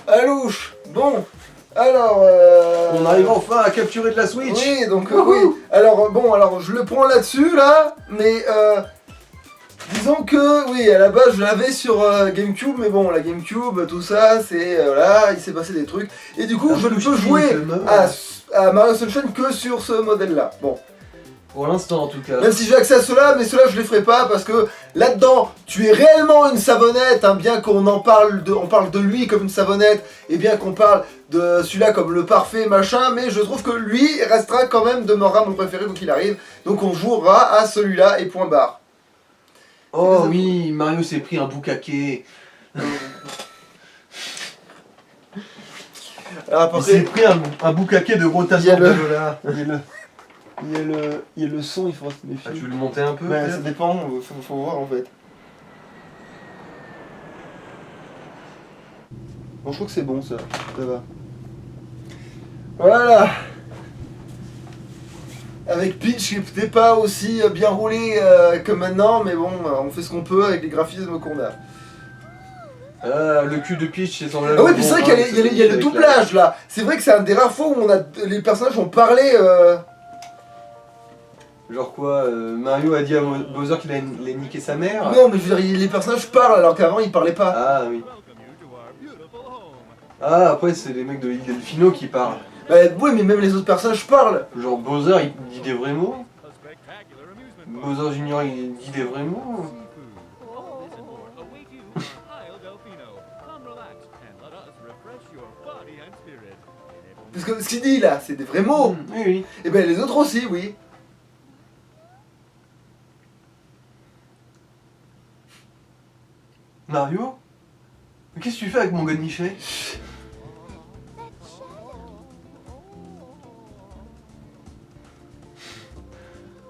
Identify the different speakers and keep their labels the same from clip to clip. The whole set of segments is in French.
Speaker 1: Alouche. Bon, alors...
Speaker 2: On arrive enfin à capturer de la Switch.
Speaker 1: Oui, donc oui. Alors bon, alors je le prends là-dessus, là, mais disons que, oui, à la base je l'avais sur GameCube, mais bon, la GameCube, tout ça, c'est, voilà, il s'est passé des trucs, et du coup, je ne peux jouer à Mario Sunshine que sur ce modèle-là. Bon.
Speaker 2: Pour l'instant en tout cas.
Speaker 1: Même si j'ai accès à ceux-là, mais ceux-là je les ferai pas parce que là-dedans, tu es réellement une savonnette, hein, bien qu'on en parle on parle de lui comme une savonnette, et bien qu'on parle de celui-là comme le parfait machin, mais je trouve que lui restera quand même, demeurera mon préféré quoi qu'il arrive, donc on jouera à celui-là et point barre.
Speaker 2: Oh oui, Mario s'est pris un boucaquet. Il s'est pris un boucaquet de rotation de Lola.
Speaker 1: Il y a le son, il faudra se méfier.
Speaker 2: Ah, tu veux le monter un peu?
Speaker 1: Ça dépend, faut voir en fait. Bon, je trouve que c'est bon ça va. Voilà. Avec Peach qui n'est pas aussi bien roulé que maintenant, mais bon, on fait ce qu'on peut avec les graphismes qu'on a.
Speaker 2: Le cul de Peach c'est semblable.
Speaker 1: Ah oui, puis c'est vrai qu'il y a le doublage là. C'est vrai que c'est un des rares fois où les personnages ont parlé.
Speaker 2: Genre quoi, Mario a dit à Bowser qu'il allait niquer sa mère?
Speaker 1: Non, mais je veux dire, les personnages parlent alors qu'avant ils parlaient pas.
Speaker 2: Ah oui. Ah, après c'est les mecs de l'île Delfino qui parlent.
Speaker 1: Bah oui, mais même les autres personnages parlent.
Speaker 2: Genre Bowser il dit des vrais mots. Bowser Junior il dit des vrais mots.
Speaker 1: Parce que ce qu'il dit là, c'est des vrais mots.
Speaker 2: Oui, oui.
Speaker 1: Et ben les autres aussi, oui.
Speaker 2: Mario? Mais qu'est-ce que tu fais avec mon godemichet?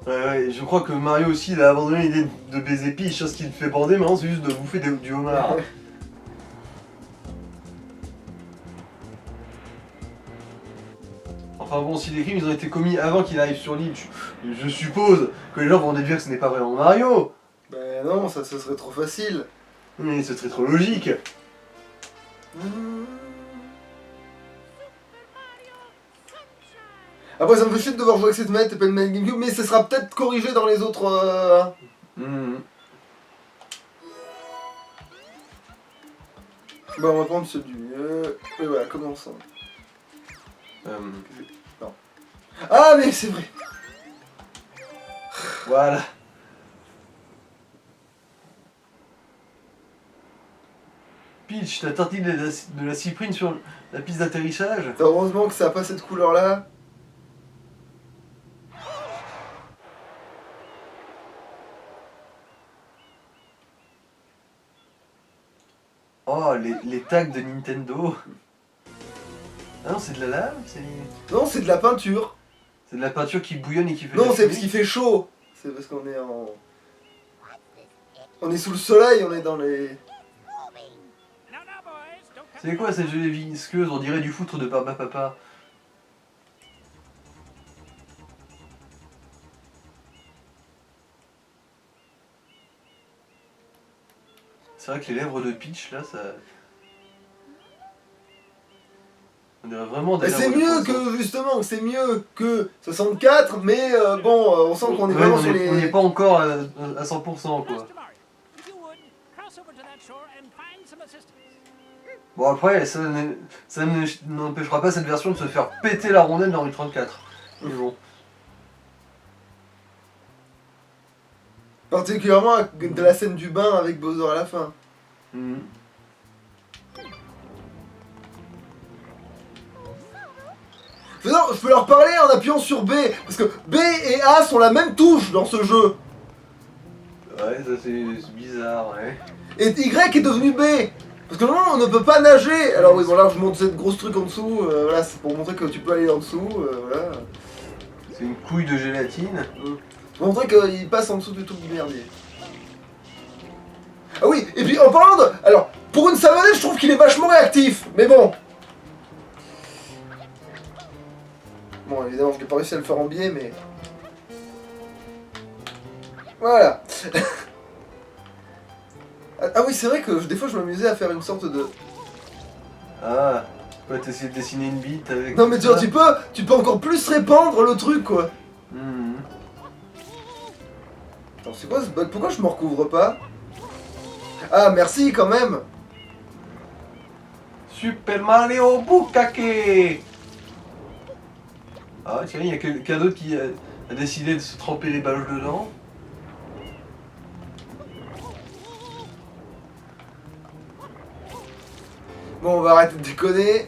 Speaker 2: Ouais, je crois que Mario aussi il a abandonné l'idée de baiser Peach, chose qui le fait bander, maintenant c'est juste de bouffer du homard. Enfin bon, si les crimes ils ont été commis avant qu'il arrive sur l'île, je suppose que les gens vont déduire que ce n'est pas vraiment Mario.
Speaker 1: Ben non, ça serait trop facile.
Speaker 2: Mais ce serait trop logique.
Speaker 1: Après ça me fait chier de devoir jouer avec cette manette et pas une manette GameCube, mais ça sera peut-être corrigé dans les autres... Bon, on va prendre celui... Et voilà, commençons. Non. Ah mais c'est vrai.
Speaker 2: Voilà. Peach, t'as tortillé de la cyprine sur la piste d'atterrissage?
Speaker 1: Heureusement que ça a pas cette couleur là.
Speaker 2: Oh, les tags de Nintendo. Ah non, c'est de la lave?
Speaker 1: Non, c'est de la peinture.
Speaker 2: C'est de la peinture qui bouillonne et qui fait...
Speaker 1: Non, c'est parce qu'il fait chaud. C'est parce qu'on est en... On est sous le soleil, on est dans les...
Speaker 2: C'est quoi cette gelée visqueuse? On dirait du foutre de papa. C'est vrai que les lèvres de Peach là, ça... On dirait vraiment des lèvres
Speaker 1: c'est
Speaker 2: de
Speaker 1: mieux
Speaker 2: poisson.
Speaker 1: que, justement, c'est mieux que 64, mais bon, on sent qu'on est vraiment sur les...
Speaker 2: On n'est pas encore à 100% quoi. Bon après, ça n'empêchera pas cette version de se faire péter la rondelle dans le 34. Mais bon.
Speaker 1: Particulièrement de la scène du bain avec Bowser à la fin. Non, je peux leur parler en appuyant sur B, parce que B et A sont la même touche dans ce jeu.
Speaker 2: Ouais, ça c'est bizarre, ouais.
Speaker 1: Et Y est devenu B. Parce que normalement on ne peut pas nager. Alors oui, bon là je montre cette grosse truc en dessous, voilà, c'est pour montrer que tu peux aller en dessous, voilà.
Speaker 2: C'est une couille de gélatine.
Speaker 1: Pour montrer qu'il passe en dessous du tout du merdier. Ah oui, et puis en parlant de... Alors, pour une savonnette, je trouve qu'il est vachement réactif, mais bon. Bon, évidemment, je n'ai pas réussi à le faire en biais, mais... Voilà. Ah oui, c'est vrai que des fois, je m'amusais à faire une sorte de...
Speaker 2: Ah, ouais, t'essayes de dessiner une bite avec...
Speaker 1: Non mais genre, tu peux encore plus répandre le truc quoi.
Speaker 2: Mhm.
Speaker 1: Attends, c'est quoi ce bug? Pourquoi je me recouvre pas? Ah merci quand même.
Speaker 2: Super Mario Bukake. Ah tiens, il y a quelqu'un d'autre qui a décidé de se tremper les baloches dedans.
Speaker 1: Bon, on va arrêter de déconner.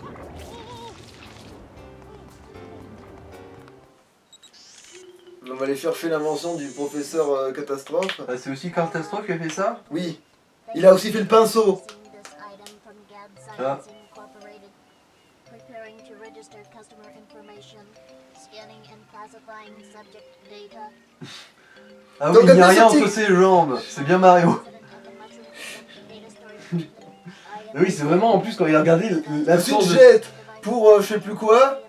Speaker 1: On va aller chercher l'invention du professeur Catastrophe.
Speaker 2: Ah, c'est aussi Catastrophe qui a fait ça?
Speaker 1: Oui. Il a aussi fait le pinceau.
Speaker 2: Ah. Ah oui,
Speaker 1: Donc,
Speaker 2: il n'y a rien
Speaker 1: Atlantic.
Speaker 2: entre ses jambes. C'est bien Mario. Mais oui, c'est vraiment en plus quand il a regardé
Speaker 1: Ensuite,
Speaker 2: l'absence de...
Speaker 1: jette pour je sais plus quoi.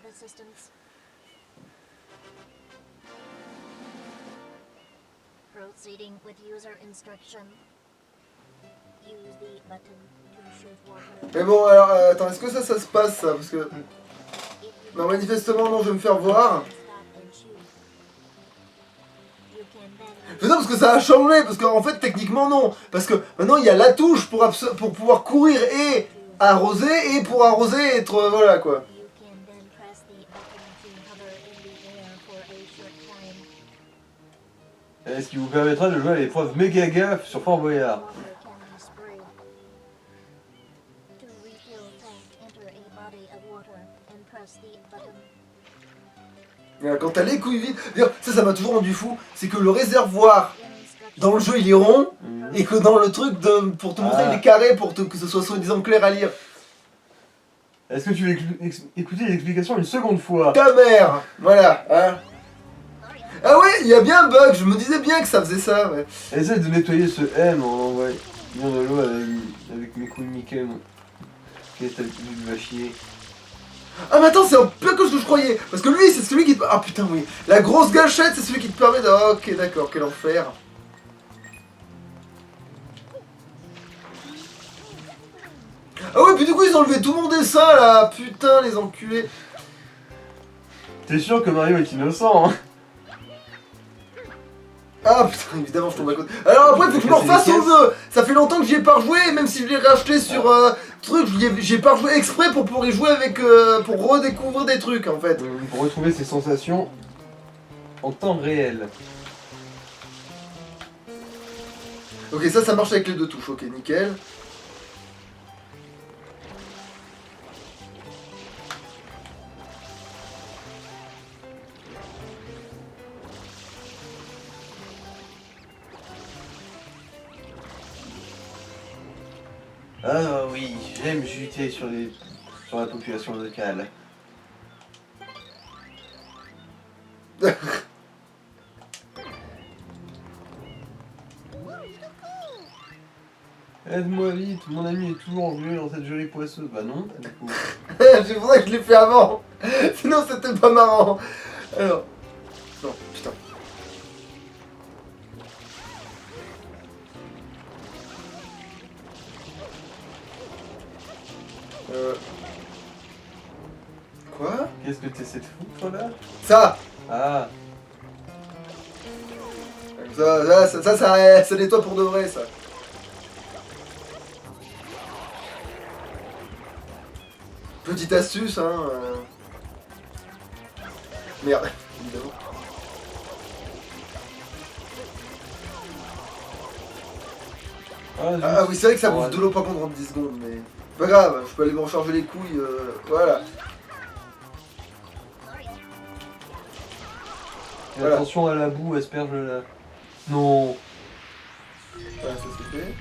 Speaker 3: Proceeding with user instruction. Use the button to shoot water.
Speaker 1: Mais bon, alors, attends, est-ce que ça se passe ça? Parce que. Non, manifestement, non, je vais me faire voir. Mais non, parce que ça a changé, parce qu'en fait, techniquement, non. Parce que maintenant, il y a la touche pour pouvoir courir et arroser, et pour arroser, être. Voilà quoi.
Speaker 3: You can then press the button to hover in the air for a short time.
Speaker 2: Ce qui vous permettra de jouer à l'épreuve méga gaffe sur Fort Boyard.
Speaker 3: Water can be sprayed. To refill tank, enter a body of water and press the button.
Speaker 1: Quand t'as les couilles vides. D'ailleurs, ça m'a toujours rendu fou. C'est que le réservoir
Speaker 3: Instruction.
Speaker 1: dans le jeu il est rond,
Speaker 2: Mhm.
Speaker 1: et que dans le truc pour te montrer il est carré pour que ce soit soi-disant clair à lire.
Speaker 2: Est-ce que tu veux écouter l'explication une seconde fois?
Speaker 1: Ta mère. Voilà, hein. Ah ouais, il y a bien un bug, je me disais bien que ça faisait ça, ouais.
Speaker 2: Essaye de nettoyer ce M en envoyant de l'eau avec mes couilles Mickey. Qu'est-ce que tu vas chier?
Speaker 1: Ah mais attends, c'est un peu que ce que je croyais. Parce que lui, c'est celui qui te... Ah putain, oui. La grosse gâchette, c'est celui qui te permet de... Ah, ok, d'accord, quel enfer. Ah ouais, puis du coup, ils ont enlevé tout mon dessin, là. Putain, les enculés.
Speaker 2: T'es sûr que Mario est innocent, hein?
Speaker 1: Ah putain, évidemment, je tombe à côté. Alors après, faut que je me refasse au jeu. Ça fait longtemps que j'y ai pas rejoué, même si je l'ai racheté sur truc, j'y ai pas rejoué exprès pour pouvoir y jouer avec... pour redécouvrir des trucs, en fait.
Speaker 2: Pour retrouver ses sensations en temps réel.
Speaker 1: Ok, ça marche avec les deux touches, ok, nickel.
Speaker 2: Ah oui, j'aime juter sur la population locale. Aide-moi vite, mon ami est toujours englué dans cette jolie poisseuse. Bah non, du coup.
Speaker 1: C'est pour ça que je l'ai fait avant. Sinon, c'était pas marrant. Alors... Non, putain. Quoi?
Speaker 2: Qu'est-ce que t'essaies de foutre là?
Speaker 1: Ça!
Speaker 2: Ah,
Speaker 1: Ça nettoie pour de vrai, ça. Petite astuce, hein. Merde, évidemment. Ah oui, c'est vrai que ça bouffe de l'eau par contre en 10 secondes, mais... Pas grave, je peux aller me recharger les couilles, voilà.
Speaker 2: et
Speaker 1: Voilà.
Speaker 2: attention à la boue, asperge-la. Non.
Speaker 1: Voilà, ça c'est fait.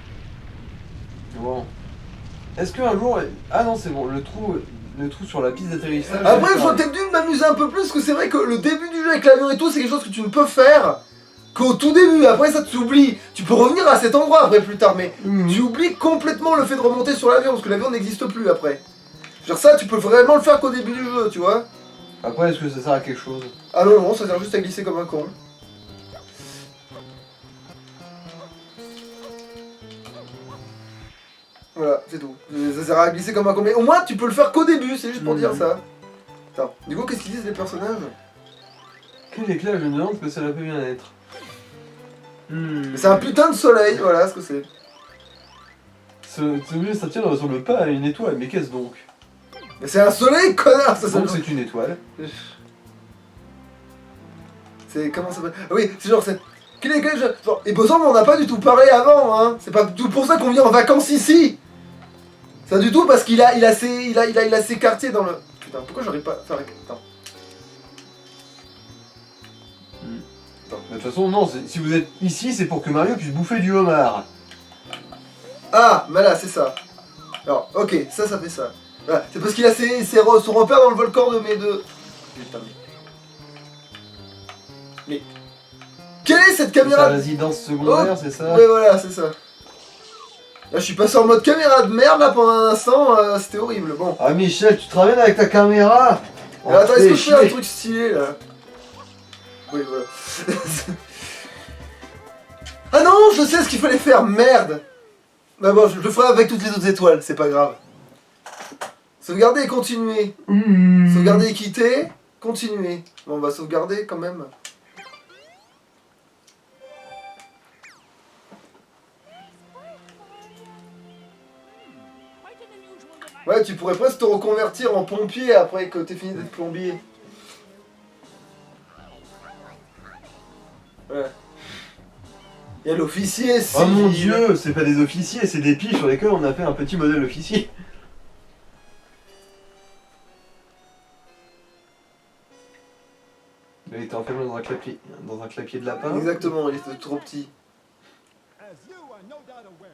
Speaker 2: Bon. Est-ce qu'un jour... Ah non, c'est bon, le trou sur la piste d'atterrissage...
Speaker 1: Après, j'aurais peut-être dû m'amuser un peu plus, parce que c'est vrai que le début du jeu avec l'avion et tout, c'est quelque chose que tu ne peux faire qu'au tout début. Après, ça, tu oublies. Tu peux revenir à cet endroit après plus tard, mais tu oublies complètement le fait de remonter sur l'avion, parce que l'avion n'existe plus après. Genre ça, tu peux vraiment le faire qu'au début du jeu, tu vois.
Speaker 2: Après, est-ce que ça sert à quelque chose?
Speaker 1: Ah non, non, ça sert juste à glisser comme un con. Voilà, c'est tout. Ça sert à glisser comme un con. Mais au moins, tu peux le faire qu'au début, c'est juste pour dire ça. Attends, du coup, qu'est-ce qu'ils disent les personnages?
Speaker 2: Quel éclat, je me demande ce que ça peut bien être.
Speaker 1: C'est un putain de soleil, voilà ce que c'est.
Speaker 2: Ça tient, ne ressemble pas à une étoile, mais qu'est-ce donc?
Speaker 1: Mais c'est un soleil, connard, ça
Speaker 2: Donc
Speaker 1: s'appelle.
Speaker 2: c'est une étoile.
Speaker 1: C'est comment ça s'appelle? Ah oui, c'est genre c'est. Quel est genre, et Bosan, on n'a pas du tout parlé avant, hein. C'est pas du tout pour ça qu'on vient en vacances ici. C'est pas du tout parce qu'il a ses quartiers dans le. Putain, pourquoi j'arrive pas à faire. Attends.
Speaker 2: De toute façon, non, si vous êtes ici, c'est pour que Mario puisse bouffer du homard.
Speaker 1: Ah, bah là, c'est ça. Alors, ok, ça fait ça. Voilà, c'est parce qu'il a son repère dans le volcan de mes deux. Putain, mais. Quelle est cette
Speaker 2: Sa
Speaker 1: caméra?
Speaker 2: résidence secondaire, c'est ça?
Speaker 1: Ouais, voilà, c'est ça. Là, je suis passé en mode caméra de merde là pendant un instant, c'était horrible. Bon.
Speaker 2: Ah, Michel, tu te ramènes avec ta caméra?
Speaker 1: Alors, attends, est-ce que je fais un truc stylé là? Oui, voilà. Ah non, je sais ce qu'il fallait faire, merde! Bah bon, je le ferai avec toutes les autres étoiles, c'est pas grave. Sauvegarder et continuer. Sauvegarder et quitter, continuer. Bon, on va sauvegarder quand même. Ouais, tu pourrais presque te reconvertir en pompier après que t'aies fini d'être plombier. Ouais. Il y a l'officier,
Speaker 2: Oh mon dieu, c'est pas des officiers, c'est des piges sur lesquels on a fait un petit modèle officier. Il était enfermé dans un clapier de lapin.
Speaker 1: Exactement, il était trop petit.
Speaker 4: As you are no doubt aware,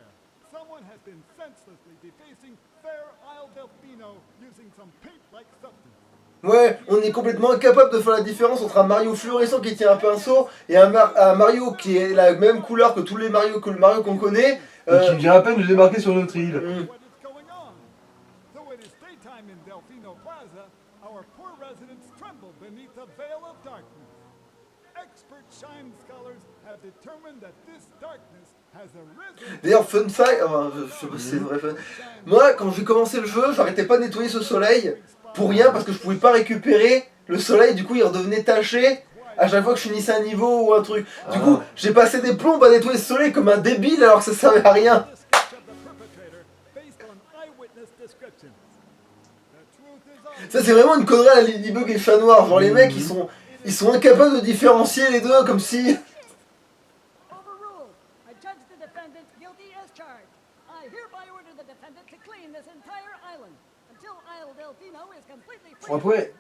Speaker 4: someone has been senselessly defacing Fair Isle Delfino using some paint-like substance.
Speaker 1: Ouais, on est complètement incapable de faire la différence entre un Mario fluorescent qui tient un pinceau et un Mario qui est la même couleur que tous les Mario qu'on connaît.
Speaker 2: Et qui vient à peine de débarquer sur notre île.
Speaker 4: What is going on? Though it is daytime in Delfino Plaza, our poor residents tremble beneath a veil of darkness. Expert shine scholars have determined that this darkness has arisen.
Speaker 1: D'ailleurs, fun fact, enfin, je sais pas si c'est vrai fun. Moi, quand j'ai commencé le jeu, j'arrêtais pas de nettoyer ce soleil pour rien parce que je pouvais pas récupérer le soleil, du coup il redevenait taché à chaque fois que je finissais un niveau ou un truc. Du coup, j'ai passé des plombes à nettoyer ce soleil comme un débile alors que ça servait à rien. Ça c'est vraiment une connerie à la Ladybug et le chat noir, genre les mecs ils sont incapables de différencier les deux comme si...
Speaker 5: Overruled. I judge the defendant guilty as charged. I hereby order the defendant to clean this entire island until Isle Delfino is completely free of
Speaker 2: Après,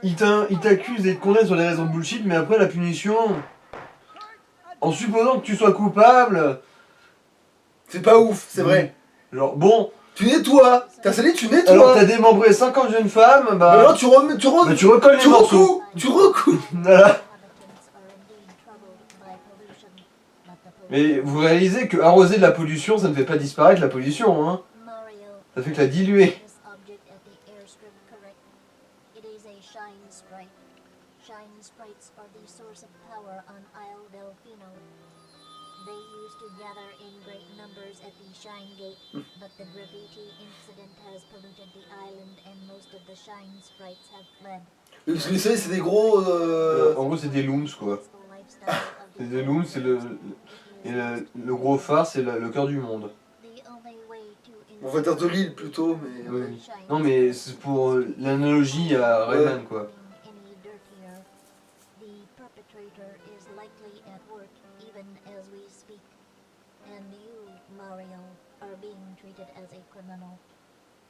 Speaker 5: vile handiwork.
Speaker 2: il t'accuse et te condamne sur des raisons de bullshit, mais après la punition, en supposant que tu sois coupable,
Speaker 1: C'est pas ouf, c'est vrai.
Speaker 2: genre bon,
Speaker 1: Tu nettoies, t'as salé, tu nettoies.
Speaker 2: alors t'as démembré 50 jeunes femmes,
Speaker 1: Mais
Speaker 2: bah
Speaker 1: non, tu
Speaker 2: recolles les morceaux.
Speaker 1: tu recoues.
Speaker 2: Voilà.
Speaker 3: Inhabitants are indeed troubled by pollution, but the
Speaker 2: Mais vous réalisez que arroser de la pollution, ça ne fait pas disparaître la pollution, hein.
Speaker 3: Mario,
Speaker 2: Ça fait que la diluer.
Speaker 3: this object at the airstrip correct? It is a shine sprite. Shine sprites are the source of power on Isle Delfino. They used to gather in great numbers at the Shine Gate, but the graffiti incident has polluted the island and most of the shine sprites have fled.
Speaker 1: Parce que les soleils c'est des gros...
Speaker 2: En gros, c'est des looms, quoi.
Speaker 3: Peaceful lifestyle of the
Speaker 2: C'est des looms, c'est le gros phare, c'est le cœur du monde.
Speaker 3: The only way to
Speaker 1: On va dire de l'île plutôt, mais...
Speaker 2: Oui. Non, mais c'est pour l'analogie à Rayman, quoi.
Speaker 3: any dirtier. The perpetrator is likely at work even as we speak. And you, Mario, are being treated as a criminal.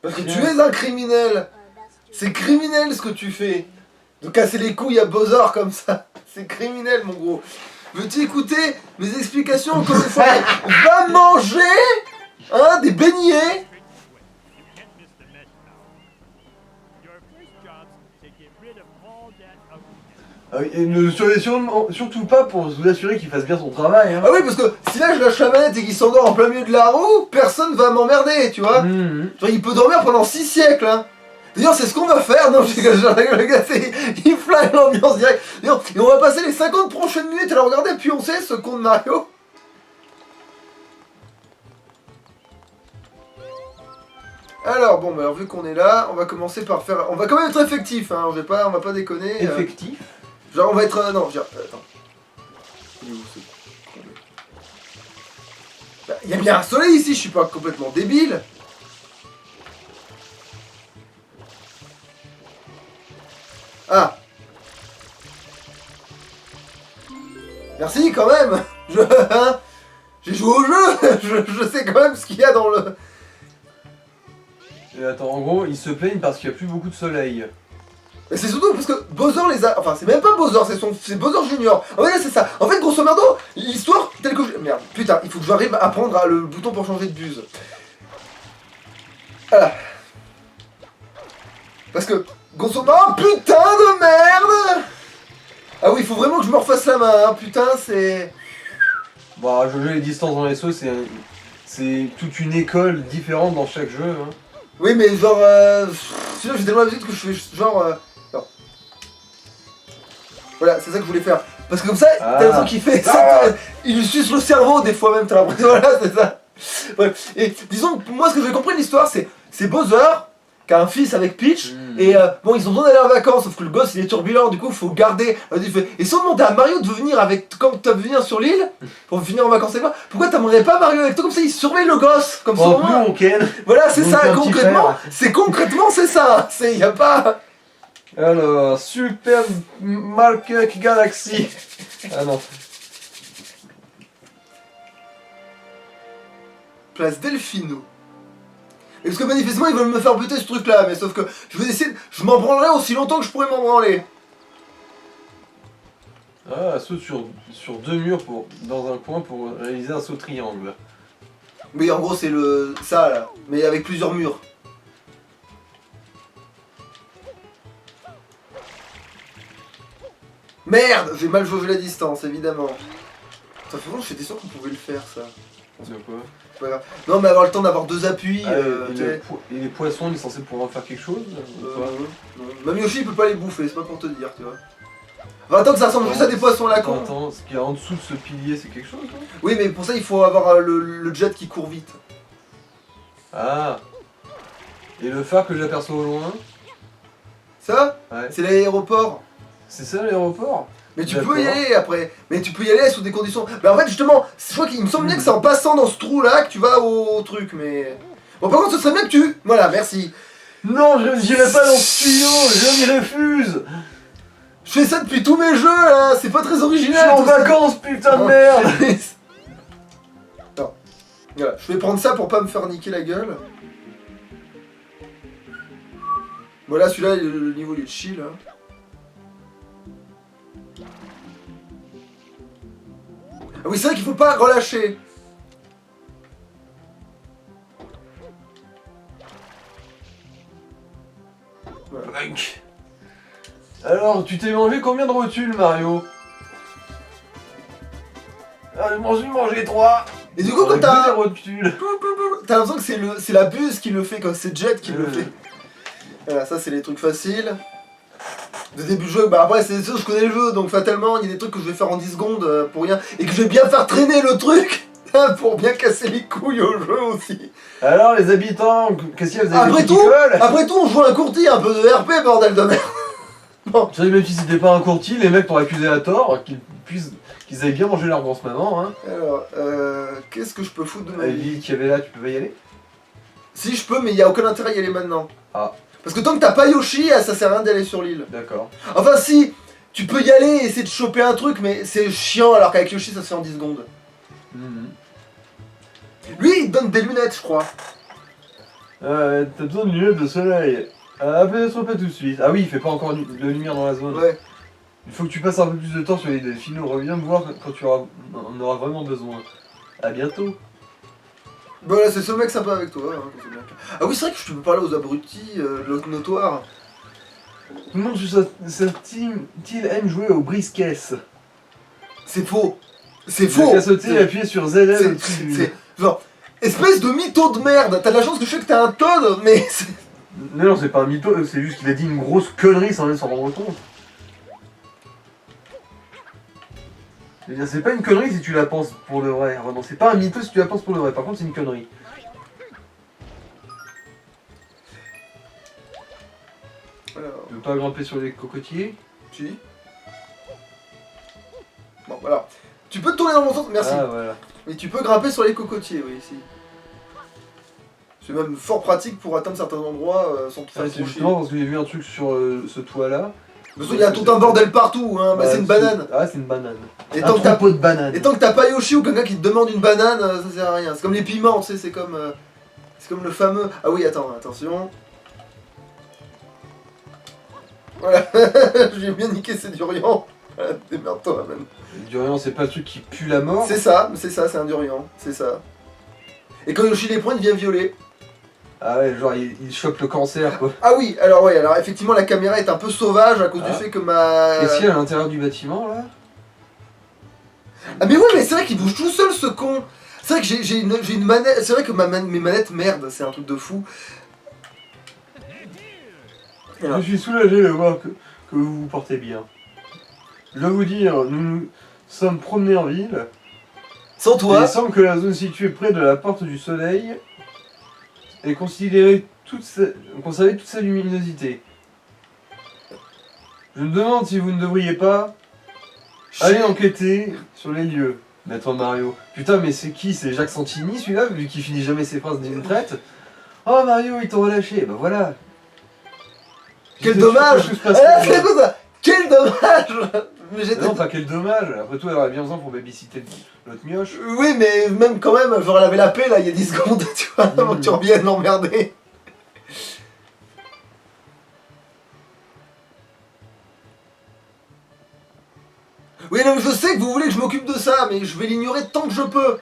Speaker 1: Parce que tu es un criminel.
Speaker 3: That's just
Speaker 1: C'est criminel ce que tu fais. De casser les couilles à Bowser comme ça. C'est criminel mon gros. Veux-tu écouter mes explications encore une fois? Va manger hein, des beignets.
Speaker 6: Can't miss the mess now. Your first job's to get rid of all that ugliness.
Speaker 2: Ah oui, et surtout pas pour vous assurer qu'il fasse bien son travail, hein.
Speaker 1: Ah oui parce que si là je lâche la manette et qu'il s'endort en plein milieu de la roue, personne va m'emmerder, tu vois.
Speaker 2: Mhm.
Speaker 1: Genre il peut dormir pendant 6 siècles hein. D'ailleurs c'est ce qu'on va faire, non je rigole, le gars il flingue l'ambiance direct. D'ailleurs, et on va passer les 50 prochaines minutes à le regarder puis on sait ce con de Mario. Alors bon, bah, alors, vu qu'on est là, on va commencer par faire... On va quand même être effectif, hein, on va pas déconner.
Speaker 2: Effectif.
Speaker 1: Genre on va être... non, je veux dire... attends. Il est où, ce con de- Bah, y a bien un soleil ici, je suis pas complètement débile. Ah. Merci quand même. Hein, j'ai joué au jeu. je sais quand même ce qu'il y a dans le...
Speaker 2: Et attends, en gros, ils se plaignent parce qu'il n'y a plus beaucoup de soleil.
Speaker 1: Mais c'est surtout parce que Bowser les a... Enfin, c'est même pas Bowser, c'est Bowser Junior. En fait, c'est ça. En fait, grosso modo, l'histoire telle que je... Merde, putain, il faut que j'arrive à prendre le bouton pour changer de buse. Voilà. Parce que, grosso modo... Oh, putain de merde. Ah oui, il faut vraiment que je me refasse la main, hein. Putain, c'est...
Speaker 2: Bon, jauger les distances dans les sauts, c'est toute une école différente dans chaque jeu. Hein.
Speaker 1: Oui, mais genre... Sinon, j'ai tellement l'habitude que je fais genre... non. Voilà, c'est ça que je voulais faire. Parce que comme ça, t'as l'impression qu'il fait ça, il lui suce le cerveau des fois même, t'as l'impression, voilà, c'est ça. Bref, et disons que moi, ce que j'ai compris de l'histoire, c'est Bowser qui a un fils avec Peach, et bon, ils ont besoin d'aller en vacances, sauf que le gosse il est turbulent, du coup, faut garder. Il fait, et si on demandait à Mario de venir avec, quand tu venir sur l'île, pour finir en vacances avec moi, pourquoi t'aimerais pas Mario avec toi, comme ça il surveille le gosse, comme ça au moins.
Speaker 2: Plus on ken.
Speaker 1: Voilà, c'est
Speaker 2: Donc,
Speaker 1: ça,
Speaker 2: un petit
Speaker 1: concrètement,
Speaker 2: frère.
Speaker 1: c'est ça, y a pas...
Speaker 2: Alors, Super Mario Galaxy. Ah non.
Speaker 1: Place Delfino. Et parce que manifestement ils veulent me faire buter ce truc là, mais sauf que je vais essayer, je m'en branlerai aussi longtemps que je pourrais m'en branler.
Speaker 2: Ah, saut sur deux murs dans un coin pour réaliser un saut triangle.
Speaker 1: Mais en gros c'est ça là, mais avec plusieurs murs. Merde, j'ai mal jaugé la distance évidemment. Putain, franchement j'étais sûr qu'on pouvait le faire ça.
Speaker 2: C'est quoi?
Speaker 1: C'est pas grave. Non mais avoir le temps d'avoir deux appuis.
Speaker 2: Ah,
Speaker 1: tu sais.
Speaker 2: et les poissons, ils sont censés pouvoir faire quelque chose
Speaker 1: non. Même Yoshi il peut pas les bouffer, c'est pas pour te dire, tu vois. Enfin, tant que ça ressemble plus à des poissons à la con.
Speaker 2: Attends, ce qu'il y a en dessous de ce pilier, c'est quelque chose hein?
Speaker 1: Oui, mais pour ça il faut avoir le jet qui court vite.
Speaker 2: Ah. Et le phare que j'aperçois au loin?
Speaker 1: Ça,
Speaker 2: Ouais.
Speaker 1: c'est l'aéroport.
Speaker 2: C'est ça l'aéroport?
Speaker 1: Mais tu
Speaker 2: D'accord.
Speaker 1: peux y aller après. Mais tu peux y aller sous des conditions. Mais en fait, justement, je crois qu'il me semble bien que c'est en passant dans ce trou là que tu vas au truc. Mais. Bon, par contre, ce serait bien que tu. Voilà, merci.
Speaker 2: Non, je n'irai pas dans ce tuyau, je m'y refuse.
Speaker 1: Je fais ça depuis tous mes jeux là, c'est pas très
Speaker 2: Je suis
Speaker 1: original.
Speaker 2: en
Speaker 1: tout ça.
Speaker 2: vacances, putain de
Speaker 1: Oh.
Speaker 2: merde.
Speaker 1: Non. Voilà, je vais prendre ça pour pas me faire niquer la gueule. Voilà, celui-là, le niveau il est chill. Hein. Ah oui, c'est vrai qu'il faut pas relâcher.
Speaker 2: Mec. Alors, tu t'es mangé combien de rotules, Mario? Ah, j'ai mangé 3.
Speaker 1: Et du coup, quand t'as.
Speaker 2: des rotules.
Speaker 1: T'as l'impression que c'est la buse qui le fait, quand c'est Jet qui le fait. Voilà, ça c'est les trucs faciles. De début de jeu, bah après c'est sûr je connais le jeu, donc fatalement il y a des trucs que je vais faire en 10 secondes pour rien. Et que je vais bien faire traîner le truc pour bien casser les couilles au jeu aussi.
Speaker 2: Alors, les habitants, qu'est-ce qu'il y a? Vous avez
Speaker 1: Après
Speaker 2: des
Speaker 1: tout,
Speaker 2: picoles?
Speaker 1: après tout on joue un courtier, un peu de RP bordel de merde. Bon.
Speaker 2: Tu sais, même si c'était pas un courtier, les mecs t'ont accusé à tort, qu'ils aient bien mangé leur grosse maman, hein.
Speaker 1: Alors, qu'est-ce que je peux foutre de ma
Speaker 2: La
Speaker 1: vie?
Speaker 2: ville qu'il y avait là, tu peux pas y aller?
Speaker 1: Si je peux, mais il y a aucun intérêt à y aller maintenant.
Speaker 2: Ah.
Speaker 1: Parce que tant que t'as pas Yoshi, ça sert à rien d'aller sur l'île.
Speaker 2: D'accord.
Speaker 1: Enfin si, tu peux y aller et essayer de choper un truc, mais c'est chiant alors qu'avec Yoshi ça se fait en 10 secondes. Lui il te donne des lunettes je crois.
Speaker 2: T'as besoin de lunettes de soleil. Peut-être pas tout de suite. Ah oui, il fait pas encore de lumière dans la zone.
Speaker 1: Ouais.
Speaker 2: Il faut que tu passes un peu plus de temps sur les delphinos. Reviens me voir quand tu en auras vraiment besoin. À bientôt.
Speaker 1: Bah là c'est ce mec sympa avec toi. Hein, quand c'est bien clair. Ah oui c'est vrai que je peux parler aux abrutis, notoires.
Speaker 2: Tout le monde sur cette île aime jouer au brisquesse.
Speaker 1: C'est faux. C'est
Speaker 2: Faut
Speaker 1: faux.
Speaker 2: qu'à sauter et appuyer sur ZL
Speaker 1: C'est-
Speaker 2: au-dessus du...
Speaker 1: c'est genre espèce de mytho de merde. T'as de la chance que je sais que t'es un Toad, mais c'est-
Speaker 2: Non, c'est pas un mytho, c'est juste qu'il a dit une grosse connerie sans même s'en rendre compte. Je veux dire, c'est pas une connerie si tu la penses pour le vrai. Vraiment, c'est pas un mytho si tu la penses pour le vrai. Par contre, c'est une connerie.
Speaker 1: Alors,
Speaker 2: Tu veux pas grimper sur les cocotiers?
Speaker 1: si. Bon, voilà. Tu peux te tourner dans mon sens, merci.
Speaker 2: Ah, voilà.
Speaker 1: Mais tu peux grimper sur les cocotiers, oui, ici. C'est même fort pratique pour atteindre certains endroits sans te faire
Speaker 2: C'est
Speaker 1: trop chier.
Speaker 2: justement parce que j'ai vu un truc sur ce toit-là.
Speaker 1: De toute façon, il y a tout un bordel partout, hein. Bah, c'est une banane.
Speaker 2: Ah, c'est une banane.
Speaker 1: Et
Speaker 2: Un
Speaker 1: tant que t'as
Speaker 2: troupeau de bananes.
Speaker 1: Et tant que t'as pas Yoshi ou quelqu'un qui te demande une banane, ça sert à rien. C'est comme les piments, tu sais, c'est comme le fameux... Ah oui, attends, attention. Voilà, j'ai bien niqué ces durians. Voilà, démerde-toi, même.
Speaker 2: Le durian, c'est pas le truc qui pue la mort.
Speaker 1: C'est ça, c'est un durian, c'est ça. Et quand Yoshi les prend, il devient violet.
Speaker 2: Ah ouais, genre il chope le cancer quoi.
Speaker 1: Ah oui, alors effectivement la caméra est un peu sauvage à cause du fait que ma...
Speaker 2: Qu'est-ce qu'il y a à l'intérieur du bâtiment là?
Speaker 1: Ah mais oui, mais c'est vrai qu'il bouge tout seul ce con. C'est vrai que j'ai une manette, c'est vrai que mes manettes, merde, c'est un truc de fou.
Speaker 2: Je suis soulagé de voir que vous vous portez bien. Je dois vous dire, nous nous sommes promenés en ville.
Speaker 1: Sans
Speaker 2: Et
Speaker 1: toi,
Speaker 2: il semble que la zone située près de la Porte du Soleil est considérée conservée toute sa luminosité. Je me demande si vous ne devriez pas aller enquêter sur les lieux, Maître Mario. Putain, mais c'est qui? C'est Jacques Santini celui-là, vu qu'il finit jamais ses phrases d'une traite. Oh Mario, ils t'ont relâché, bah voilà.
Speaker 1: quel
Speaker 2: J'étais sûr que
Speaker 1: dommage.
Speaker 2: tout se passe
Speaker 1: Ah,
Speaker 2: bien.
Speaker 1: c'est quoi ça? Quel dommage. Mais j'étais...
Speaker 2: Non, pas quel dommage. Après tout, elle aurait bien besoin pour babysitter l'autre mioche.
Speaker 1: Oui, mais même quand même, genre elle avait la paix là il y a 10 secondes, tu vois, avant que tu reviennes l'emmerder. Oui, non, mais je sais que vous voulez que je m'occupe de ça, mais je vais l'ignorer tant que je peux.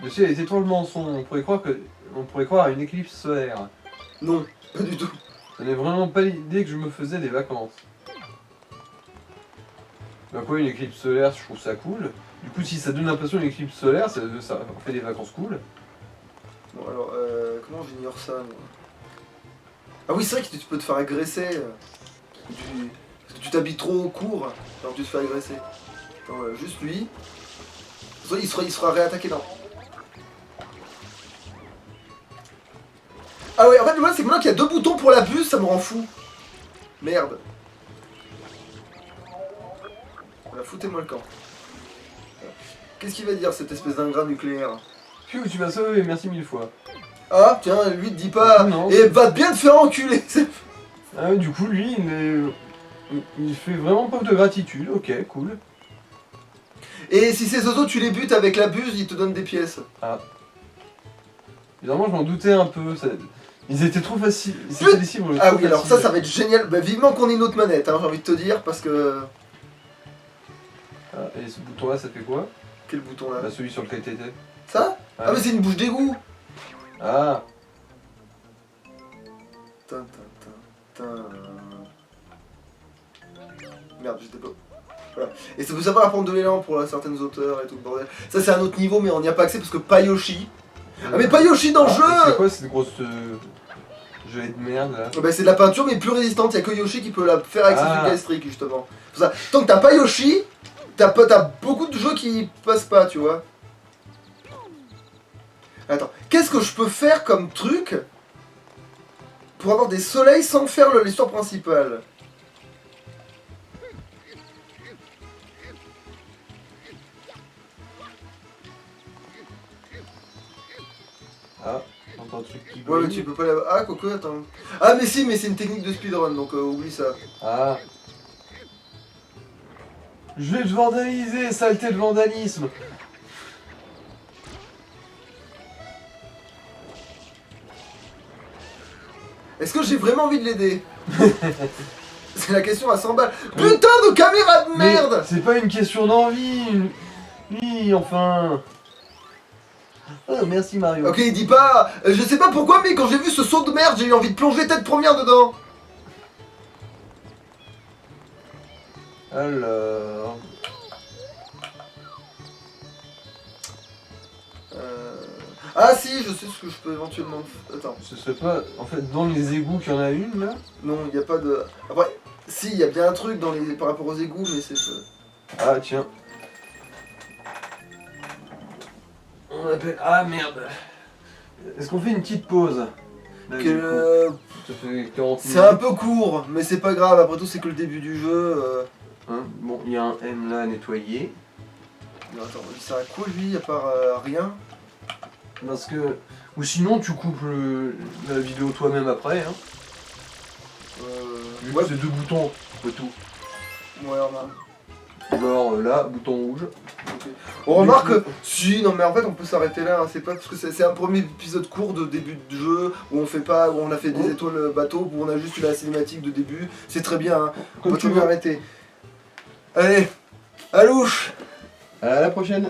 Speaker 2: Monsieur, tais-toi le mensonge. On pourrait croire à une éclipse solaire.
Speaker 1: Non, pas du tout.
Speaker 2: Ce n'est vraiment pas l'idée que je me faisais des vacances. Bah quoi, une éclipse solaire, je trouve ça cool. Du coup, si ça donne l'impression d'une éclipse solaire, ça fait des vacances cool.
Speaker 1: Bon alors, comment j'ignore ça moi? Ah oui, c'est vrai que tu peux te faire agresser. Parce que tu t'habilles trop court, alors tu te fais agresser. Attends, voilà, juste lui. Il sera réattaqué, non. Ah ouais, en fait, le problème c'est que maintenant qu'il y a 2 boutons pour la puce, ça me rend fou. Merde. Voilà, foutez-moi le camp. Qu'est-ce qu'il va dire cette espèce d'ingrat nucléaire?
Speaker 2: Phew, tu m'as sauvé, merci 1000 fois.
Speaker 1: Ah, tiens, lui te dit pas.
Speaker 2: Non.
Speaker 1: Et va bien te faire enculer.
Speaker 2: Ah, du coup, lui, il fait vraiment preuve de gratitude. Ok, cool.
Speaker 1: Et si ces oiseaux tu les butes avec la buse, ils te donnent des pièces.
Speaker 2: Ah. Évidemment, je m'en doutais un peu. Ils étaient trop faciles. C'était des cibles.
Speaker 1: Ah
Speaker 2: trop
Speaker 1: oui, alors
Speaker 2: faciles.
Speaker 1: ça va être génial. Bah, vivement qu'on ait une autre manette, hein, j'ai envie de te dire, parce que...
Speaker 2: Ah, et ce bouton-là, ça fait quoi?
Speaker 1: Quel bouton là?
Speaker 2: Bah, celui sur lequel t'étais.
Speaker 1: Ça?
Speaker 2: Ah,
Speaker 1: Ah mais c'est une bouche d'égout.
Speaker 2: Ah.
Speaker 1: Tin, tin, tin, tin. Merde, j'étais pas... Voilà. Et ça peut savoir à prendre de l'élan pour certaines hauteurs et tout le bordel. Ça c'est un autre niveau, mais on n'y a pas accès parce que pas Yoshi. Ah mais pas Yoshi dans le
Speaker 2: Et c'est
Speaker 1: jeu.
Speaker 2: quoi cette grosse gelée de merde là?
Speaker 1: Bah c'est de la peinture mais plus résistante, il y a que Yoshi qui peut la faire avec
Speaker 2: Ah.
Speaker 1: ses gastriques justement. Pour ça, tant que t'as pas Yoshi, t'as beaucoup de jeux qui passent pas, tu vois. Attends, qu'est-ce que je peux faire comme truc pour avoir des soleils sans faire l'histoire principale?
Speaker 2: Ah, j'entends un truc qui
Speaker 1: Ouais mais
Speaker 2: brille.
Speaker 1: tu peux pas la... Ah Coco, attends. Ah mais si, mais c'est une technique de speedrun, donc oublie ça.
Speaker 2: Ah. Je vais te vandaliser, saleté de vandalisme.
Speaker 1: Est-ce que j'ai vraiment envie de l'aider? C'est la question à 100 balles. Putain de caméra de
Speaker 2: Mais
Speaker 1: merde!
Speaker 2: c'est pas une question d'envie. Oui, enfin. Oh, merci Mario.
Speaker 1: Ok, il dit pas... je sais pas pourquoi, mais quand j'ai vu ce saut de merde, j'ai eu envie de plonger tête première dedans.
Speaker 2: Alors.
Speaker 1: Ah si, je sais ce que je peux éventuellement... Attends.
Speaker 2: Ce serait pas. En fait, dans les égouts qu'il y en a une là?
Speaker 1: Non, il n'y a pas de... Après, si, il y a bien un truc dans les... par rapport aux égouts, mais c'est...
Speaker 2: Ah, tiens. On appelle. Ah merde. Est-ce qu'on fait une petite pause là, du coup Ça fait 40
Speaker 1: C'est un peu court, mais c'est pas grave, après tout c'est que le début du jeu.
Speaker 2: Hein, bon, il y a un M là à nettoyer.
Speaker 1: Mais attends, il sert à quoi lui, à part rien?
Speaker 2: Parce que... Ou sinon, tu coupes la vidéo toi-même après. Hein. Vu que
Speaker 1: Ouais,
Speaker 2: c'est 2 boutons, c'est tout.
Speaker 1: ouais, on a...
Speaker 2: Alors là, bouton rouge.
Speaker 1: On remarque que... Si, non mais en fait on peut s'arrêter là, hein, c'est pas parce que c'est un premier épisode court de début de jeu, où on fait pas, où on a fait des étoiles bateau, où on a juste eu la cinématique de début, c'est très bien, hein.
Speaker 2: Comme
Speaker 1: On
Speaker 2: tu
Speaker 1: peut
Speaker 2: veux.
Speaker 1: arrêter. Allez, à louche.
Speaker 2: À la prochaine.